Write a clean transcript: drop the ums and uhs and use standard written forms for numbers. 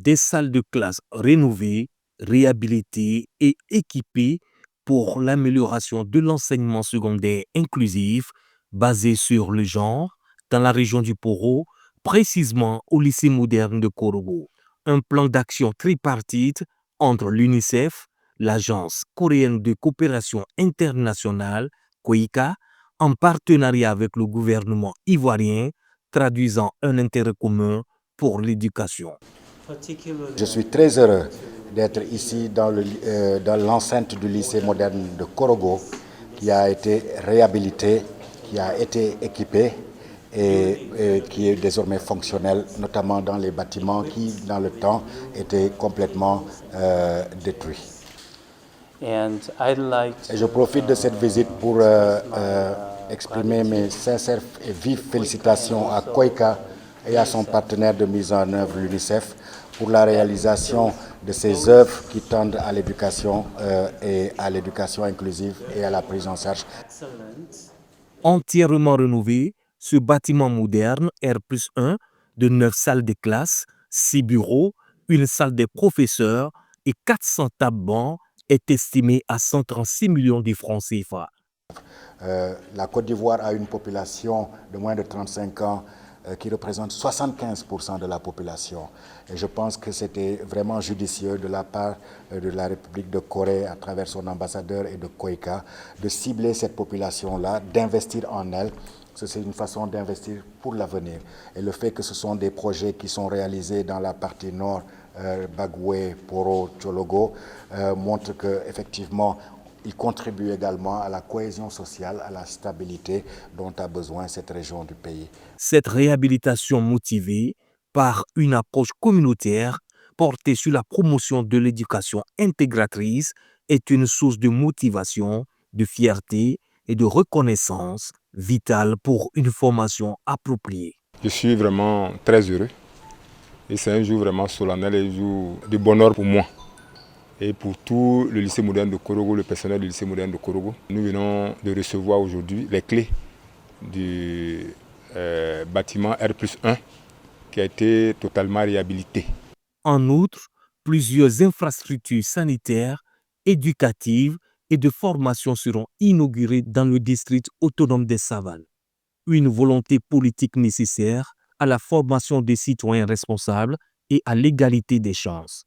des salles de classe rénovées, réhabilitées et équipées pour l'amélioration de l'enseignement secondaire inclusif basé sur le genre dans la région du Poro, précisément au lycée moderne de Korogo. Un plan d'action tripartite entre l'UNICEF, l'Agence coréenne de coopération internationale, KOICA, en partenariat avec le gouvernement ivoirien, traduisant un intérêt commun pour l'éducation. Je suis très heureux d'être ici dans l'enceinte du lycée moderne de Korogo, qui a été réhabilité, qui a été équipé et qui est désormais fonctionnel, notamment dans les bâtiments qui, dans le temps, étaient complètement détruits. Et je profite de cette visite pour exprimer mes sincères et vives félicitations à KOICA et à son partenaire de mise en œuvre, l'UNICEF, pour la réalisation de ces œuvres qui tendent à l'éducation et à l'éducation inclusive et à la prise en charge. Entièrement rénové, ce bâtiment moderne R+1 de 9 salles de classe, 6 bureaux, une salle des professeurs et 400 tables-bancs est estimé à 136 millions de francs CFA. La Côte d'Ivoire a une population de moins de 35 ans qui représente 75% de la population. Et je pense que c'était vraiment judicieux de la part de la République de Corée, à travers son ambassadeur et de KOICA, de cibler cette population-là, d'investir en elle. C'est une façon d'investir pour l'avenir. Et le fait que ce sont des projets qui sont réalisés dans la partie nord, Bagoué, Poro, Tchologo, montre qu'effectivement, il contribue également à la cohésion sociale, à la stabilité dont a besoin cette région du pays. Cette réhabilitation motivée par une approche communautaire portée sur la promotion de l'éducation intégratrice est une source de motivation, de fierté et de reconnaissance vitale pour une formation appropriée. Je suis vraiment très heureux et c'est un jour vraiment solennel et un jour de bonheur pour moi. Et pour tout le lycée moderne de Korogo, le personnel du lycée moderne de Korogo, nous venons de recevoir aujourd'hui les clés du bâtiment R+1 qui a été totalement réhabilité. En outre, plusieurs infrastructures sanitaires, éducatives et de formation seront inaugurées dans le district autonome des Savanes. Une volonté politique nécessaire à la formation des citoyens responsables et à l'égalité des chances.